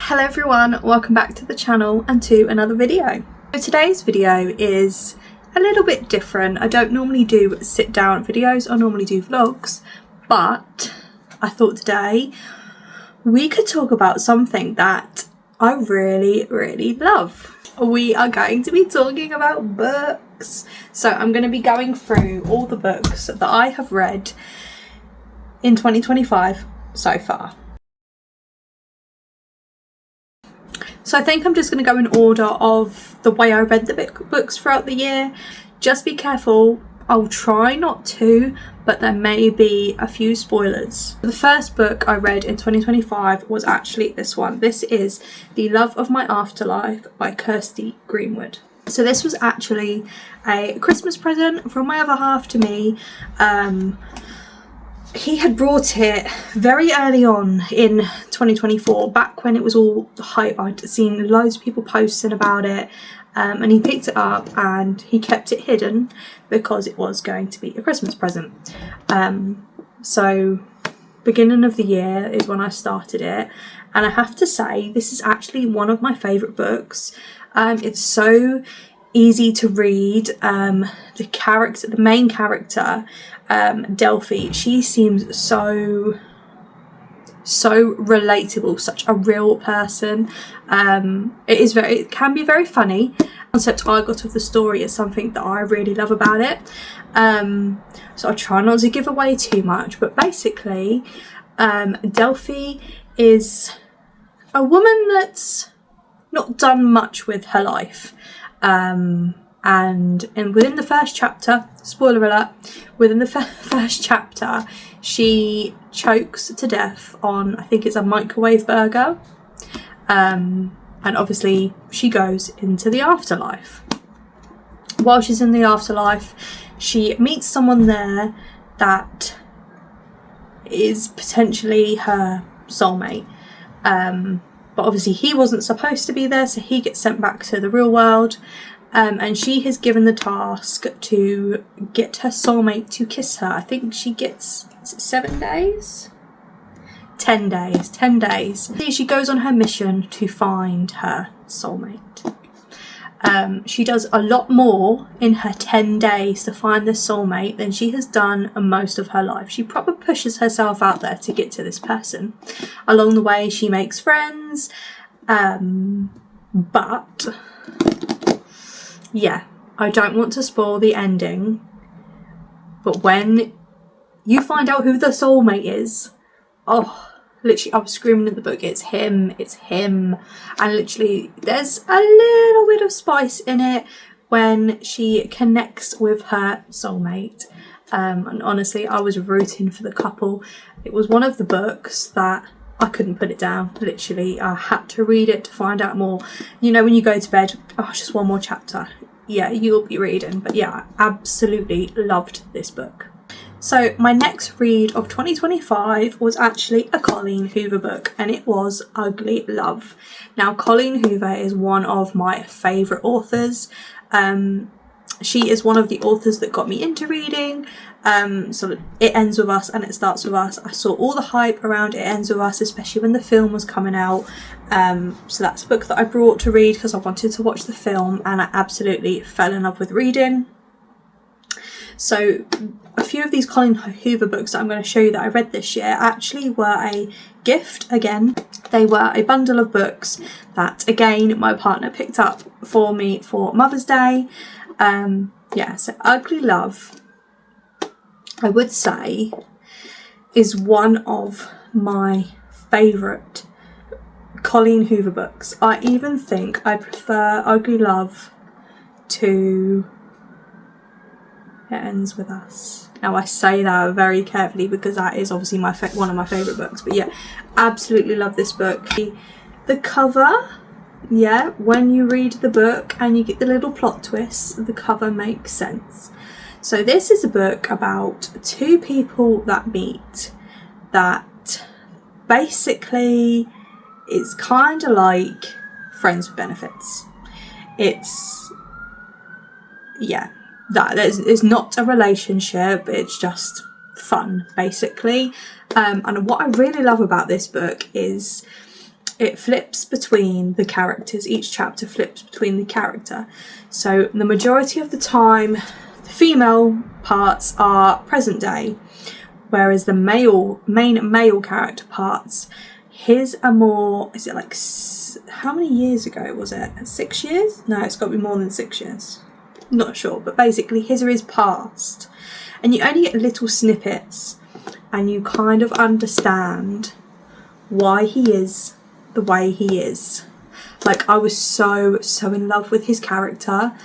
Hello everyone, welcome back to the channel and to another video. So today's video is a little bit different. I don't normally do sit down videos, I normally do vlogs, but I thought today we could talk about something that I really love. We are going to be talking about books. So I'm going to be going through all the books that I have read in 2025 so far. So I think I'm just going to go in order of the way I read the books throughout the year. Just be careful, I'll try not to, but there may be a few spoilers. The first book I read in 2025 was actually this one. This is The Love of My Afterlife by Kirsty Greenwood. So this was actually a Christmas present from my other half to me. He had brought it very early on in 2024, back when it was all hype. I'd seen loads of people posting about it, and he picked it up and he kept it hidden because it was going to be a Christmas present. So beginning of the year is when I started it, and I have to say this is actually one of my favourite books. It's so easy to read. The main character, Delphi, she seems so relatable, such a real person. It can be very funny. The concept I got of the story is something that I really love about it. So I try not to give away too much, but basically Delphi is a woman that's not done much with her life. And within the first chapter, spoiler alert, within the first chapter, she chokes to death on, I think it's a microwave burger. And obviously she goes into the afterlife. While she's in the afterlife, she meets someone there that is potentially her soulmate. But obviously he wasn't supposed to be there, so he gets sent back to the real world. And she has given the task to get her soulmate to kiss her. I think she gets, is it 7 days? 10 days. 10 days. She goes on her mission to find her soulmate. She does a lot more in her 10 days to find this soulmate than she has done in most of her life. She probably pushes herself out there to get to this person. Along the way, she makes friends, but yeah, I don't want to spoil the ending, but when you find out who the soulmate is, oh, literally I was screaming at the book, it's him, and literally there's a little bit of spice in it when she connects with her soulmate. And honestly, I was rooting for the couple. It was one of the books that I couldn't put it down. Literally, I had to read it to find out more. You know, when you go to bed, oh, just one more chapter. Yeah, you'll be reading. But yeah, I absolutely loved this book. So my next read of 2025 was actually a Colleen Hoover book, and it was Ugly Love. Now, Colleen Hoover is one of my favourite authors. She is one of the authors that got me into reading. So It Ends With Us and It Starts With Us. I saw all the hype around It Ends With Us, especially when the film was coming out. So that's a book that I brought to read because I wanted to watch the film, and I absolutely fell in love with reading. So a few of these Colleen Hoover books that I'm going to show you that I read this year actually were a gift. Again, they were a bundle of books that, again, my partner picked up for me for Mother's Day. Yeah, so Ugly Love, I would say, is one of my favourite Colleen Hoover books. I even think I prefer Ugly Love to It Ends With Us. Now I say that very carefully because that is obviously one of my favourite books, but yeah, absolutely love this book. The cover, yeah, when you read the book and you get the little plot twists, the cover makes sense. So this is a book about two people that meet, that basically is kind of like friends with benefits. It's, yeah, that is not a relationship, it's just fun basically. And what I really love about this book is it flips between the characters. Each chapter flips between the character. So the majority of the time, the female parts are present day, whereas the main male character parts, his are more, is it like, how many years ago was it? 6 years? No, it's got to be more than 6 years. Not sure, but basically his are his past. And you only get little snippets, and you kind of understand why he is the way he is. Like, I was so in love with his character,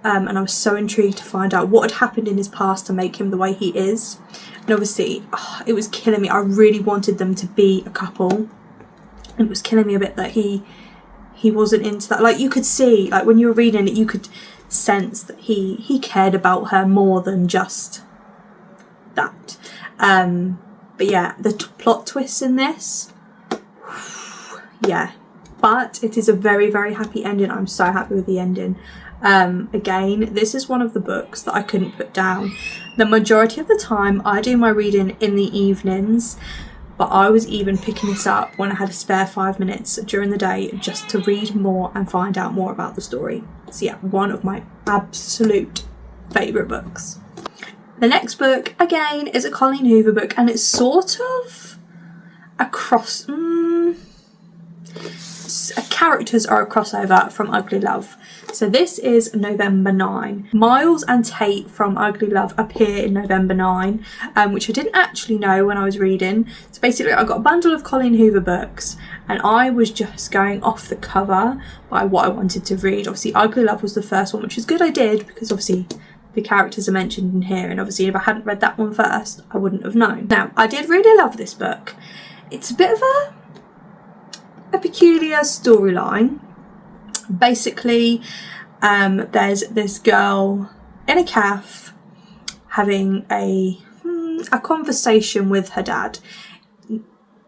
and I was so intrigued to find out what had happened in his past to make him the way he is. And obviously, it was killing me. I really wanted them to be a couple. It was killing me a bit that he wasn't into that. Like, you could see, like, when you were reading it, you could sense that he cared about her more than just that. But yeah, the plot twists in this, yeah. But it is a very, very happy ending. I'm so happy with the ending. Again, this is one of the books that I couldn't put down. The majority of the time I do my reading in the evenings, but I was even picking this up when I had a spare 5 minutes during the day just to read more and find out more about the story. So yeah, one of my absolute favourite books. The next book, again, is a Colleen Hoover book, and it's sort of a characters are a crossover from Ugly Love. So this is November 9. Miles and Tate from Ugly Love appear in November 9, which I didn't actually know when I was reading. So basically I got a bundle of Colleen Hoover books, and I was just going off the cover by what I wanted to read. Obviously Ugly Love was the first one, which is good I did, because obviously the characters are mentioned in here, and obviously if I hadn't read that one first, I wouldn't have known. Now, I did really love this book. It's a bit of a peculiar storyline. Basically, there's this girl in a cafe having a conversation with her dad.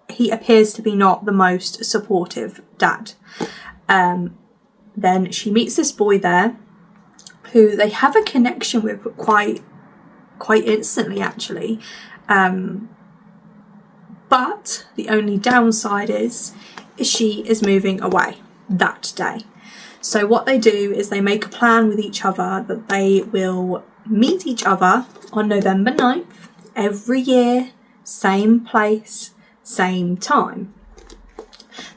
He appears to be not the most supportive dad. Then she meets this boy there who they have a connection with quite instantly, actually. But the only downside is she is moving away that day. So what they do is they make a plan with each other that they will meet each other on November 9th every year, same place, same time.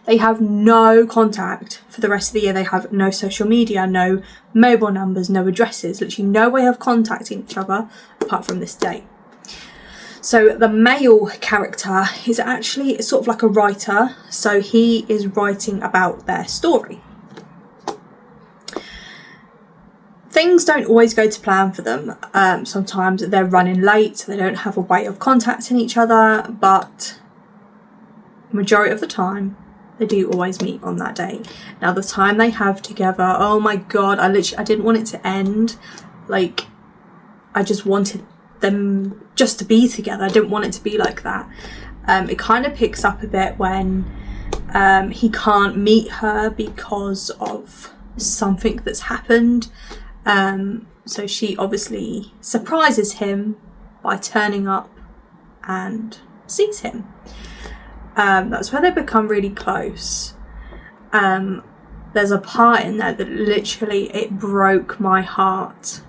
They have no contact for the rest of the year. They have no social media, no mobile numbers, no addresses, literally no way of contacting each other apart from this date. So the male character is actually sort of like a writer, so he is writing about their story. Things don't always go to plan for them. Sometimes they're running late, so they don't have a way of contacting each other, but majority of the time they do always meet on that day. Now the time they have together, oh my god, I didn't want it to end. Like, I just wanted them just to be together. I didn't want it to be like that. It kind of picks up a bit when he can't meet her because of something that's happened. So she obviously surprises him by turning up and sees him. That's where they become really close. There's a part in there that literally, it broke my heart.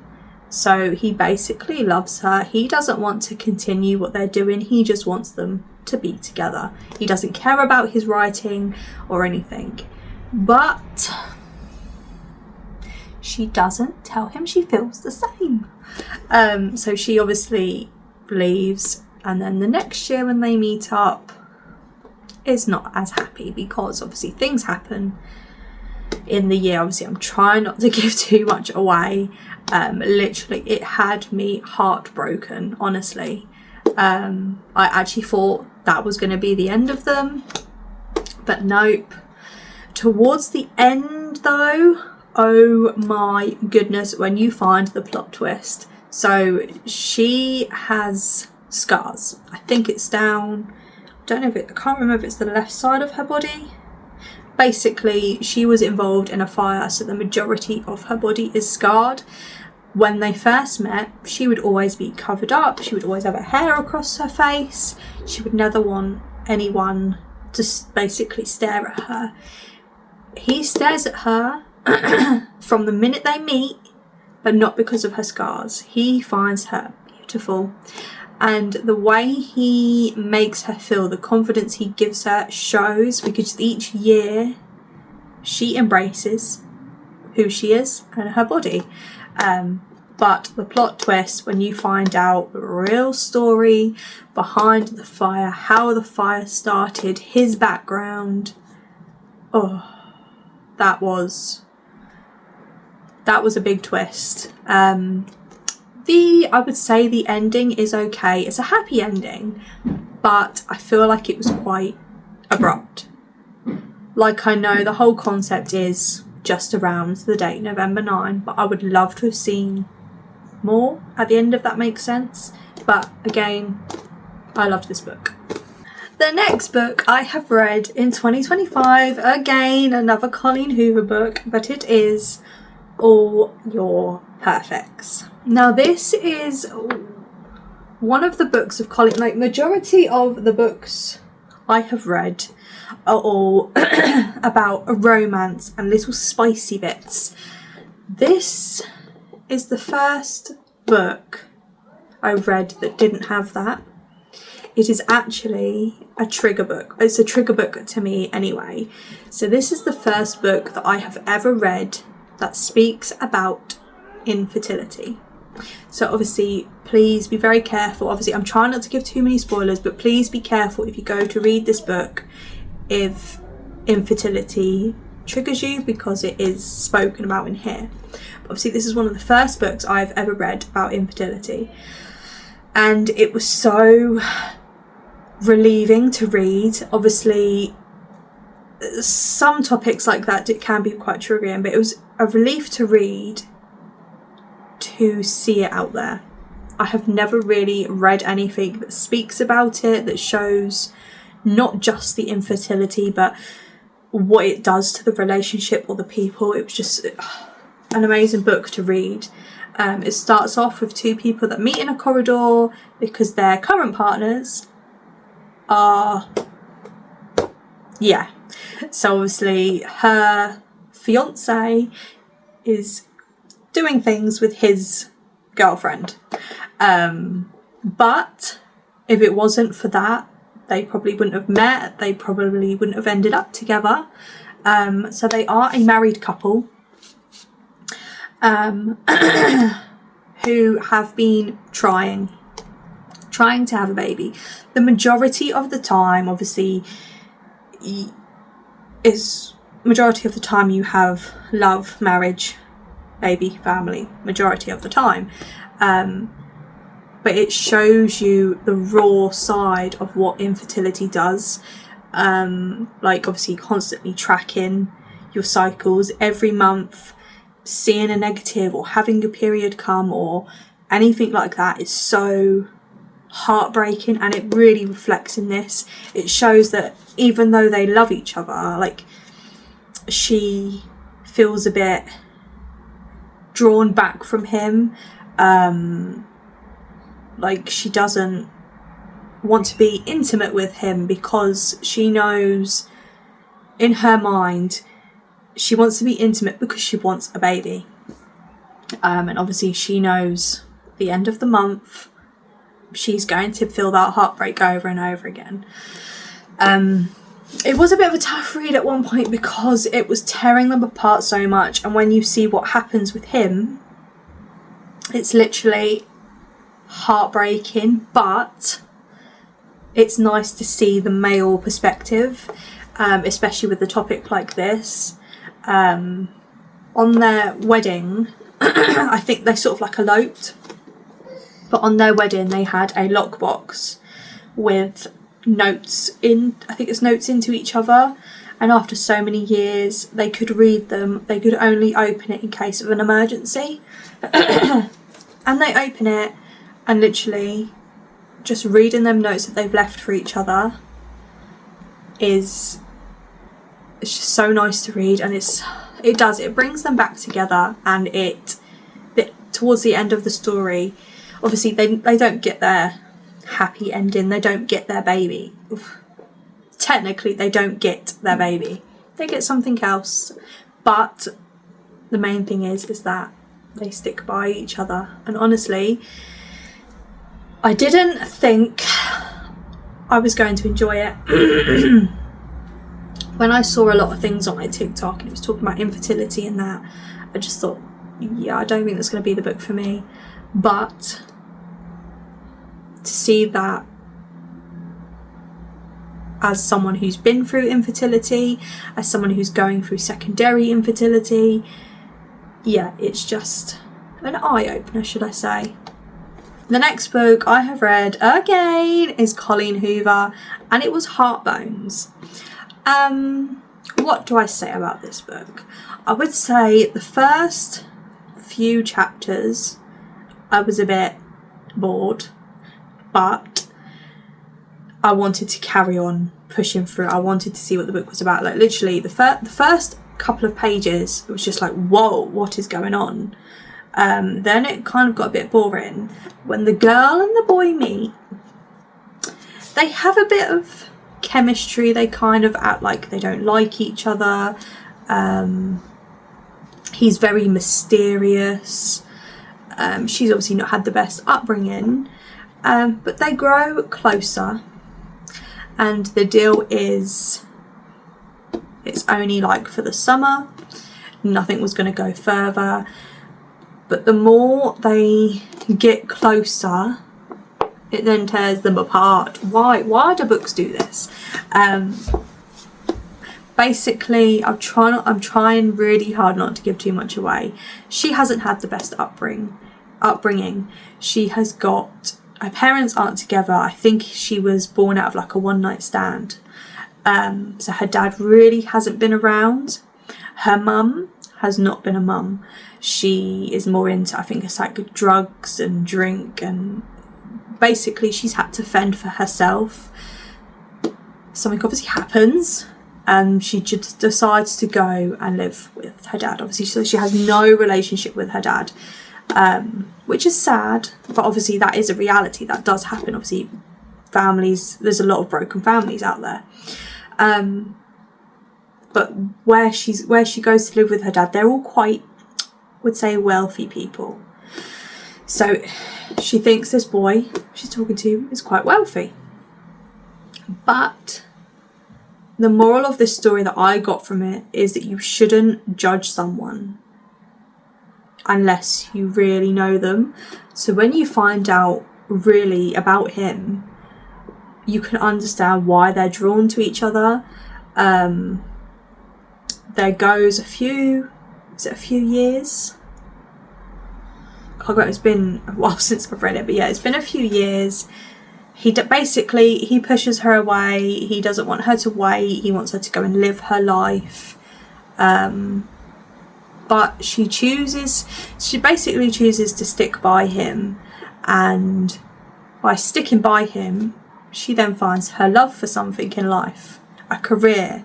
So he basically loves her. He doesn't want to continue what they're doing. He just wants them to be together. He doesn't care about his writing or anything. But she doesn't tell him she feels the same. So she obviously leaves, and then the next year when they meet up is not as happy because obviously things happen in the year. Obviously I'm trying not to give too much away. Literally it had me heartbroken, honestly. I actually thought that was going to be the end of them, but nope. Towards the end though, oh my goodness, when you find the plot twist. So she has scars. I think it's down, I can't remember if it's the left side of her body. Basically, she was involved in a fire, so the majority of her body is scarred. When they first met, she would always be covered up. She would always have her hair across her face. She would never want anyone just basically stare at her. He stares at her from the minute they meet, but not because of her scars. He finds her beautiful, and the way he makes her feel, the confidence he gives her, shows, because each year she embraces who she is and her body. But the plot twist, when you find out the real story behind the fire, how the fire started, his background, that was a big twist. I would say the ending is okay. It's a happy ending, but I feel like it was quite abrupt. Like, I know the whole concept is just around the date November 9, but I would love to have seen more at the end, if that makes sense. But again, I loved this book. The next book I have read in 2025, again another Colleen Hoover book, but it is All Your Perfects. Now this is one of the books of Colleen, like majority of the books I have read are all about a romance and little spicy bits. This is the first book I read that didn't have that. It is actually a trigger book. It's a trigger book to me anyway. So this is the first book that I have ever read that speaks about infertility. So obviously, please be very careful. Obviously, I'm trying not to give too many spoilers, but please be careful if you go to read this book if infertility triggers you, because it is spoken about in here. But obviously, this is one of the first books I've ever read about infertility, and it was so relieving to read. Obviously, some topics like that can be quite triggering, but it was a relief to read, to see it out there. I have never really read anything that speaks about it, that shows not just the infertility but what it does to the relationship or the people. It was just an amazing book to read. It starts off with two people that meet in a corridor because their current partners are, so obviously her fiance is doing things with his girlfriend, but if it wasn't for that, they probably wouldn't have met, they probably wouldn't have ended up together. So they are a married couple who have been trying to have a baby. The majority of the time, obviously, you have love, marriage, baby, family, majority of the time. But it shows you the raw side of what infertility does. Like obviously constantly tracking your cycles every month, seeing a negative or having your period come or anything like that is so heartbreaking, and it really reflects in this. It shows that even though they love each other, like, she feels a bit drawn back from him. Like, she doesn't want to be intimate with him because she knows in her mind she wants to be intimate because she wants a baby. And obviously she knows at the end of the month she's going to feel that heartbreak over and over again. It was a bit of a tough read at one point because it was tearing them apart so much, and when you see what happens with him, it's literally heartbreaking, but it's nice to see the male perspective, especially with a topic like this. On their wedding, I think they sort of like eloped, but on their wedding they had a lockbox with notes in, I think it's notes into each other, and after so many years they could read them. They could only open it in case of an emergency. And they open it, and literally just reading them notes that they've left for each other it's just so nice to read, and it brings them back together. And towards the end of the story, obviously they don't get their happy ending, they don't get their baby. technically they don't get their baby. They get something else. But the main thing is that they stick by each other. And honestly, I didn't think I was going to enjoy it. When I saw a lot of things on my TikTok and it was talking about infertility and that, I just thought, yeah, I don't think that's going to be the book for me. But to see that as someone who's been through infertility, as someone who's going through secondary infertility, yeah, it's just an eye-opener, should I say. The next book I have read again is Colleen Hoover, and it was Heartbones. What do I say about this book? I would say the first few chapters I was a bit bored, but I wanted to carry on pushing through. I wanted to see what the book was about. Like literally the first couple of pages, it was just like, whoa, what is going on? Then it kind of got a bit boring. When the girl and the boy meet, they have a bit of chemistry. They kind of act like they don't like each other. He's very mysterious. She's obviously not had the best upbringing, but they grow closer, and the deal is it's only like for the summer. Nothing was going to go further, but the more they get closer, it then tears them apart. Why do books do this? Basically, I'm trying really hard not to give too much away. She hasn't had the best upbringing. She has got, her parents aren't together. I think she was born out of like a one-night stand. So her dad really hasn't been around. Her mum has not been a mum. She is more into, I think it's like drugs and drink, and basically she's had to fend for herself. Something obviously happens and she just decides to go and live with her dad. Obviously, so she has no relationship with her dad, which is sad, but obviously that is a reality. That does happen. Obviously, families, there's a lot of broken families out there. But where she goes to live with her dad, they're all quite, would say, wealthy people. So she thinks this boy she's talking to is quite wealthy. But the moral of this story that I got from it is that you shouldn't judge someone unless you really know them. So when you find out really about him, you can understand why they're drawn to each other. There goes a few years? It's been a while since I've read it, but yeah, it's been a few years. He pushes her away. He doesn't want her to wait. He wants her to go and live her life. But she basically chooses to stick by him, and by sticking by him, she then finds her love for something in life, a career.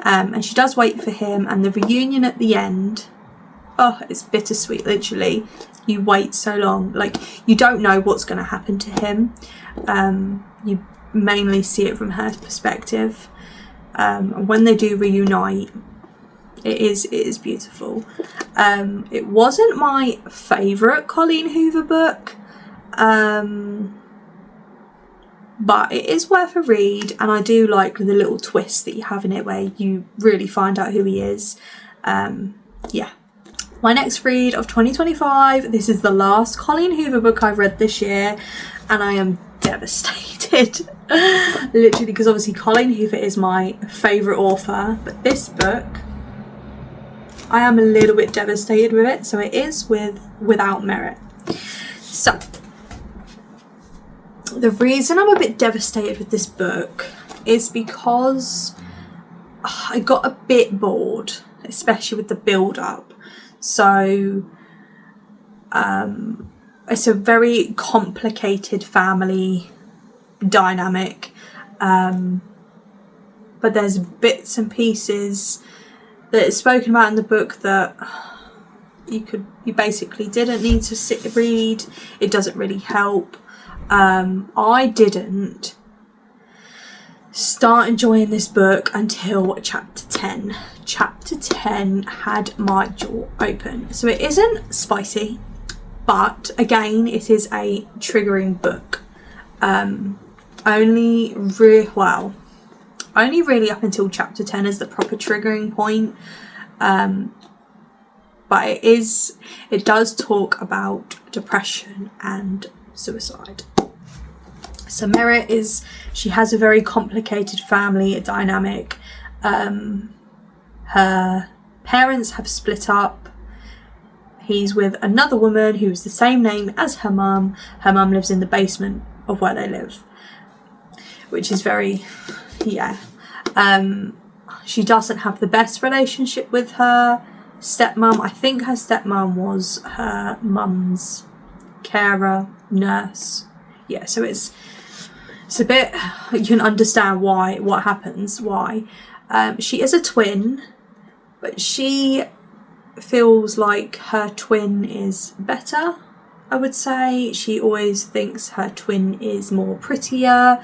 And she does wait for him, and the reunion at the end, oh, it's bittersweet, literally. You wait so long, like you don't know what's going to happen to him. You mainly see it from her perspective. And when they do reunite, it is beautiful. It wasn't my favourite Colleen Hoover book, but it is worth a read, and I do like the little twist that you have in it where you really find out who he is. Yeah. My next read of 2025, this is the last Colleen Hoover book I've read this year, and I am devastated. Literally, because obviously Colleen Hoover is my favourite author, but this book, I am a little bit devastated with it. So it is Without Merit. So the reason I'm a bit devastated with this book is because I got a bit bored, especially with the build-up. So it's a very complicated family dynamic, but there's bits and pieces that is spoken about in the book that you basically didn't need to read. It doesn't really help. I didn't start enjoying this book until chapter 10. Chapter 10 had my jaw open. So it isn't spicy, but again, it is a triggering book. Only really up until chapter 10 is the proper triggering point. But it does talk about depression and suicide. So Merritt she has a very complicated family dynamic. Her parents have split up. He's with another woman who's the same name as her mum. Her mum lives in the basement of where they live, which is very, yeah. She doesn't have the best relationship with her stepmom. I think her stepmom was her mum's carer, nurse. Yeah, so it's a bit, you can understand what happens, why. She is a twin, but she feels like her twin is better, I would say. She always thinks her twin is more prettier,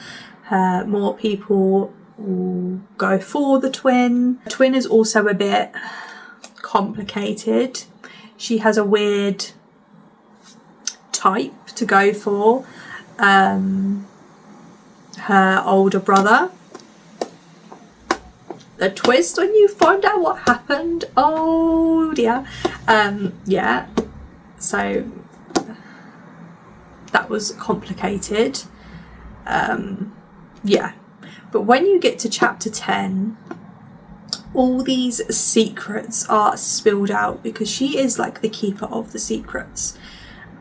more people will go for the twin. The twin is also a bit complicated. She has a weird type to go for. Her older brother. The twist when you find out what happened. Oh dear. Yeah. So that was complicated. Yeah. But when you get to chapter 10, all these secrets are spilled out because she is like the keeper of the secrets.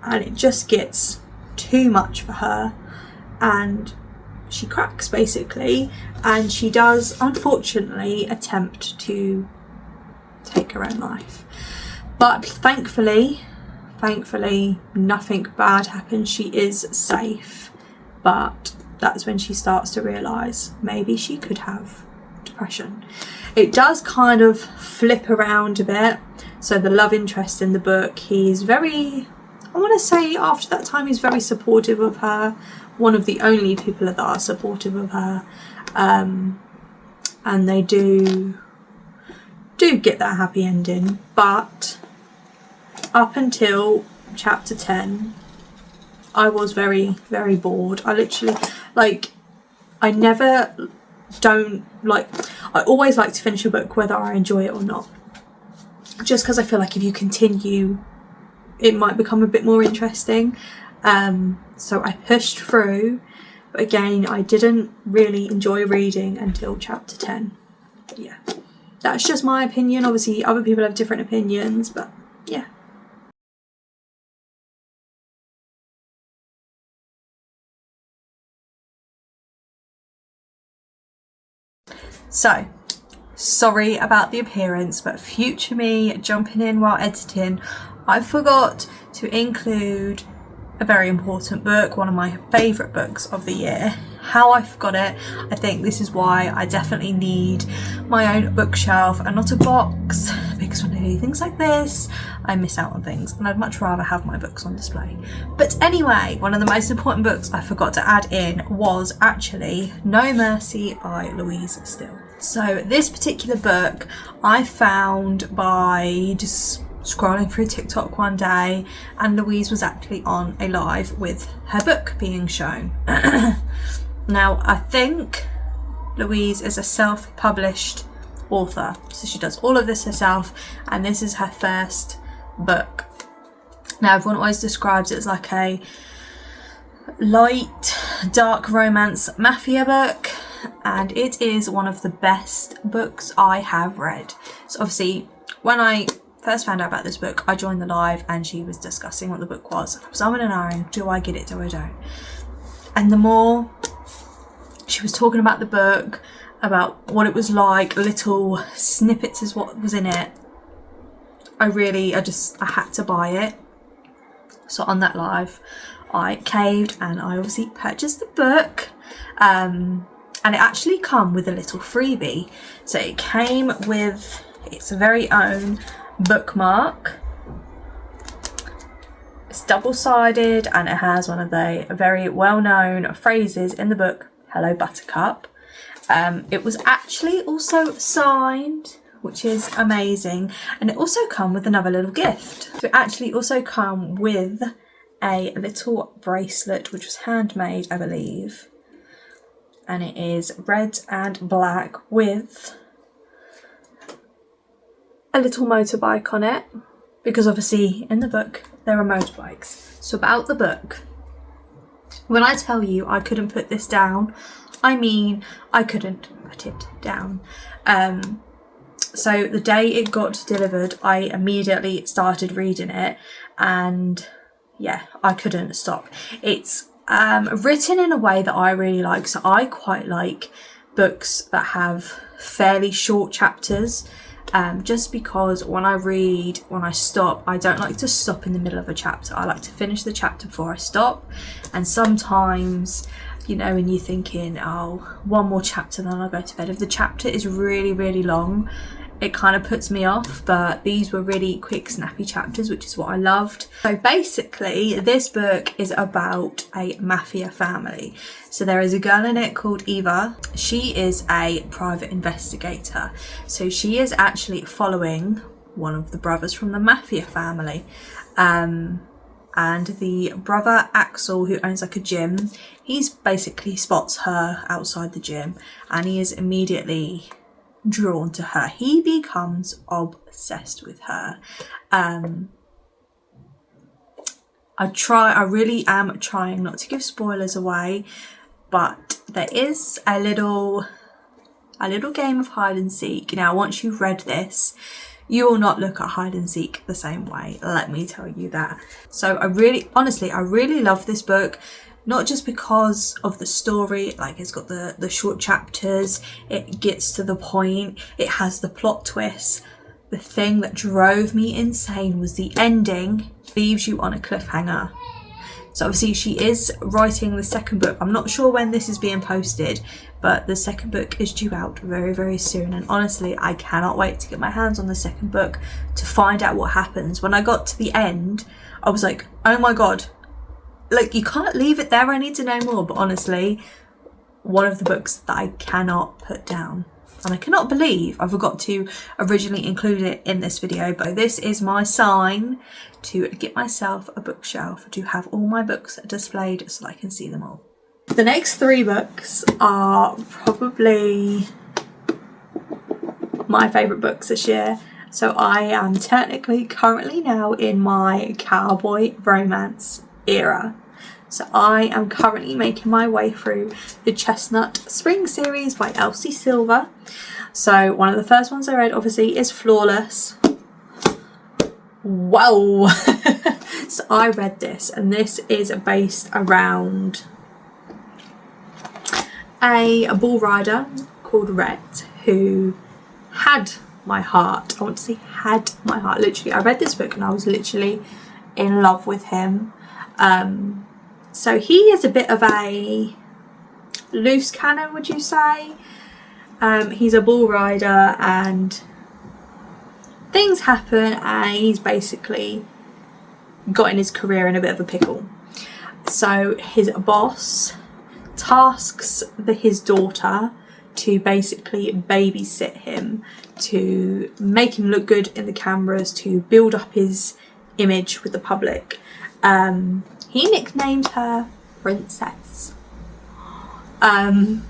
And it just gets too much for her. And she cracks basically, and she does unfortunately attempt to take her own life, but thankfully nothing bad happens. She is safe, but that's when she starts to realise maybe she could have depression. It does kind of flip around a bit. So the love interest in the book, he's very, I want to say after that time he's very supportive of her. One of the only people that are supportive of her, and they do get that happy ending. But up until chapter 10, I was very, very bored. I literally, I always like to finish a book whether I enjoy it or not, just because I feel like if you continue it might become a bit more interesting. So I pushed through, but again, I didn't really enjoy reading until chapter 10. Yeah, that's just my opinion. Obviously, other people have different opinions, but yeah. So, sorry about the appearance, but future me jumping in while editing, I forgot to include a very important book, one of my favourite books of the year. How I forgot it, I think this is why I definitely need my own bookshelf and not a box, because when I do things like this, I miss out on things, and I'd much rather have my books on display. But anyway, one of the most important books I forgot to add in was actually No Mercy by Louise Still. So this particular book I found by just scrolling through TikTok one day, and Louise was actually on a live with her book being shown. Now, I think Louise is a self-published author, so she does all of this herself, and this is her first book. Now, everyone always describes it as like a light, dark romance mafia book, and it is one of the best books I have read. So obviously, when I first found out about this book, I joined the live and she was discussing what the book was, and I was umming and ahhing, do I get it, do I don't? And the more she was talking about the book, about what it was like, little snippets is what was in it, I had to buy it. So on that live, I caved and I obviously purchased the book, and it actually come with a little freebie. So it came with its very own bookmark. It's double-sided and it has one of the very well-known phrases in the book, "Hello Buttercup." It was actually also signed, which is amazing, and it also come with another little gift. So it actually also come with a little bracelet, which was handmade, I believe, and it is red and black with a little motorbike on it, because obviously in the book there are motorbikes. So about the book, when I tell you I couldn't put this down, I mean I couldn't put it down. So the day it got delivered, I immediately started reading it, and yeah, I couldn't stop. It's written in a way that I really like. So I quite like books that have fairly short chapters, just because when I stop, I don't like to stop in the middle of a chapter. I like to finish the chapter before I stop. And sometimes, you know, when you're thinking, oh, one more chapter, then I'll go to bed. If the chapter is really, really long, it kind of puts me off, but these were really quick, snappy chapters, which is what I loved. So basically, this book is about a mafia family. So there is a girl in it called Eva. She is a private investigator. So she is actually following one of the brothers from the mafia family. And the brother Axel, who owns like a gym, he's basically spots her outside the gym, and he is immediately drawn to her. He becomes obsessed with her. I really am trying not to give spoilers away, but there is a little game of hide and seek. Now, once you've read this, you will not look at hide and seek the same way, let me tell you that. So I really love this book. Not just because of the story, like it's got the short chapters, it gets to the point, it has the plot twists. The thing that drove me insane was the ending leaves you on a cliffhanger. So obviously she is writing the second book. I'm not sure when this is being posted, but the second book is due out very, very soon. And honestly, I cannot wait to get my hands on the second book to find out what happens. When I got to the end, I was like, oh my God. Like, you can't leave it there, I need to know more. But honestly, one of the books that I cannot put down. And I cannot believe I forgot to originally include it in this video. But this is my sign to get myself a bookshelf, to have all my books displayed so that I can see them all. The next 3 books are probably my favourite books this year. So I am technically currently now in my cowboy romance era. So I am currently making my way through the Chestnut Spring series by Elsie Silver. So one of the first ones I read obviously is Flawless. Whoa! So I read this, and this is based around a bull rider called Rhett who had my heart. I want to say had my heart. Literally, I read this book and I was literally in love with him. So he is a bit of a loose cannon, would you say? He's a bull rider and things happen, and he's basically got in his career in a bit of a pickle. So his boss tasks his daughter to basically babysit him, to make him look good in the cameras, to build up his image with the public. He nicknamed her Princess. And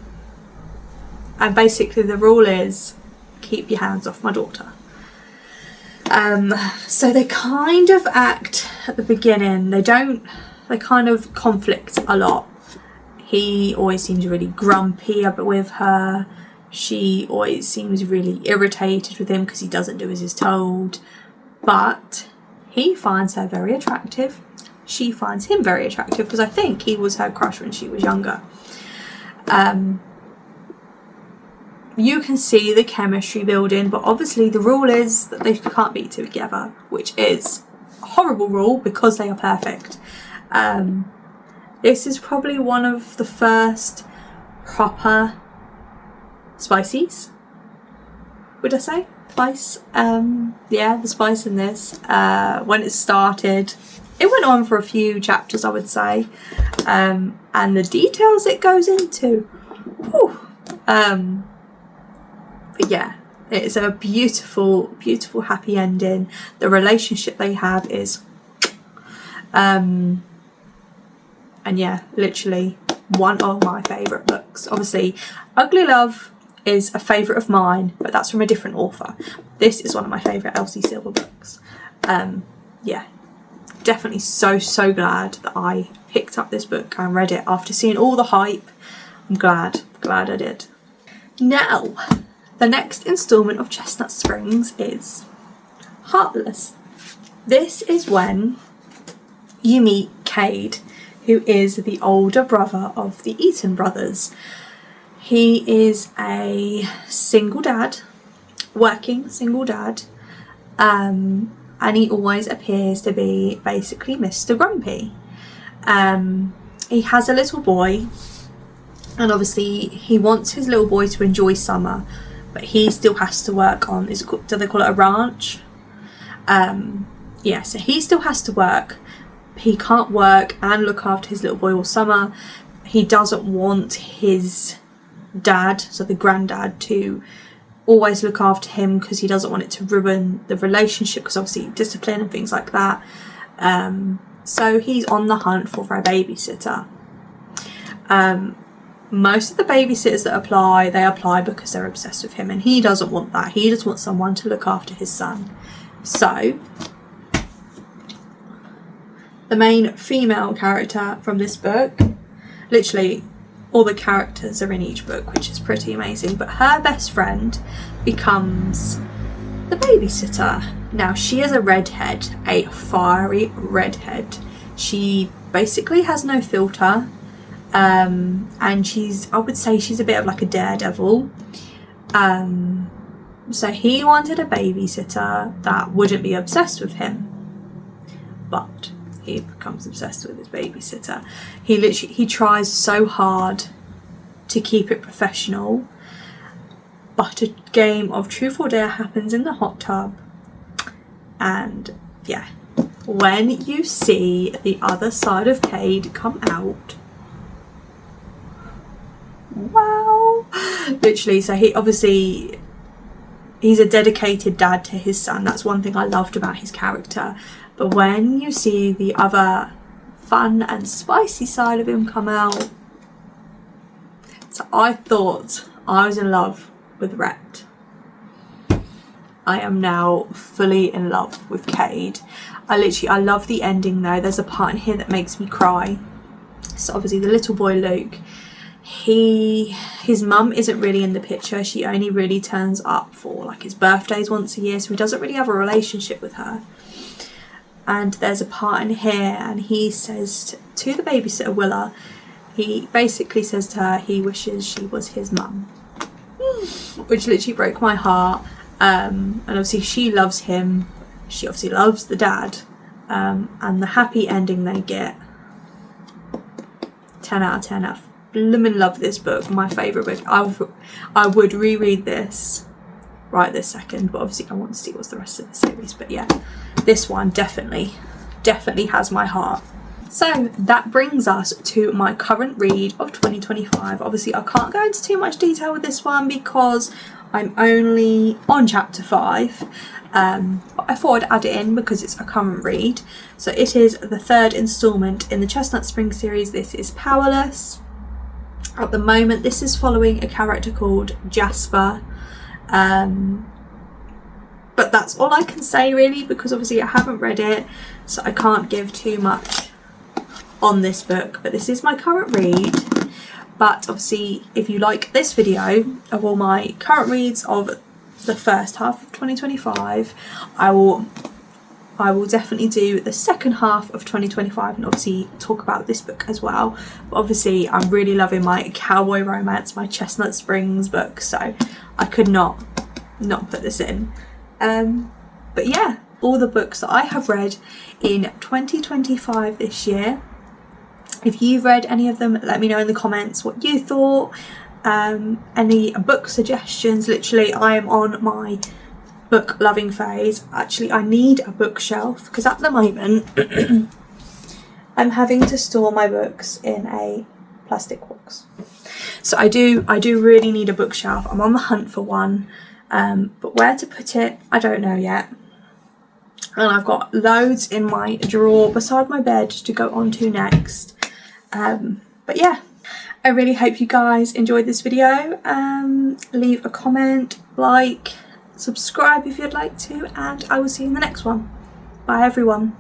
basically the rule is, keep your hands off my daughter. So they kind of act at the beginning, they kind of conflict a lot. He always seems really grumpy with her. She always seems really irritated with him because he doesn't do as he's told. But he finds her very attractive. She finds him very attractive because I think he was her crush when she was younger. You can see the chemistry building, but obviously the rule is that they can't be together, which is a horrible rule because they are perfect. This is probably one of the first proper spices, would I say? Spice. Yeah, the spice in this. When it started, it went on for a few chapters, I would say. And the details it goes into. Whew, But yeah, it's a beautiful, beautiful happy ending. The relationship they have is and yeah, literally one of my favourite books. Obviously Ugly Love is a favourite of mine, but that's from a different author. This is one of my favourite Elsie Silver books. Yeah, definitely so glad that I picked up this book and read it after seeing all the hype. I'm glad I did. Now, the next instalment of Chestnut Springs is Heartless. This is when you meet Cade, who is the older brother of the Eaton brothers. He is a single dad, working single dad, and he always appears to be basically Mr. Grumpy. He has a little boy, and obviously he wants his little boy to enjoy summer, but he still has to work on, do they call it a ranch? Yeah, so he still has to work. He can't work and look after his little boy all summer. He doesn't want his dad, so the granddad, to always look after him because he doesn't want it to ruin the relationship, because obviously discipline and things like that. So he's on the hunt for a babysitter. Most of the babysitters that apply, they apply because they're obsessed with him, and he doesn't want that. He just wants someone to look after his son. So the main female character from this book, literally all the characters are in each book, which is pretty amazing, but her best friend becomes the babysitter. Now, she is a redhead, a fiery redhead. She basically has no filter, and I would say she's a bit of like a daredevil. So he wanted a babysitter that wouldn't be obsessed with him, but he becomes obsessed with his babysitter. He tries so hard to keep it professional, but a game of truth or dare happens in the hot tub, and yeah, when you see the other side of Cade come out, wow, literally. So he's a dedicated dad to his son. That's one thing I loved about his character. But when you see the other fun and spicy side of him come out, so I thought I was in love with Rhett. I am now fully in love with Cade. I love the ending though. There's a part in here that makes me cry. So obviously the little boy Luke, his mum isn't really in the picture. She only really turns up for like his birthdays once a year, so he doesn't really have a relationship with her. And there's a part in here, and he says to the babysitter Willa, he basically says to her he wishes she was his mum, which literally broke my heart. And obviously she loves him, she obviously loves the dad, and the happy ending they get, 10 out of 10. I blooming love this book, my favourite book. I would reread this right this second, but obviously I want to see what's the rest of the series. But yeah, this one definitely has my heart. So that brings us to my current read of 2025. Obviously I can't go into too much detail with this one because I'm only on chapter 5, but I thought I'd add it in because it's a current read. So it is the third instalment in the Chestnut Springs series. This is Powerless. At the moment this is following a character called Jasper, but that's all I can say really, because obviously I haven't read it, so I can't give too much on this book. But this is my current read. But obviously if you like this video of all my current reads of the first half of 2025, I will definitely do the second half of 2025 and obviously talk about this book as well. But obviously I'm really loving my cowboy romance, my Chestnut Springs book, so I could not put this in. But yeah, all the books that I have read in 2025 this year. If you've read any of them, let me know in the comments what you thought. Any book suggestions. Literally I am on my book loving phase. Actually I need a bookshelf because at the moment I'm having to store my books in a plastic books. So I do really need a bookshelf. I'm on the hunt for one, but where to put it, I don't know yet. And I've got loads in my drawer beside my bed to go on to next. But yeah, I really hope you guys enjoyed this video. Leave a comment, like, subscribe if you'd like to, and I will see you in the next one. Bye everyone.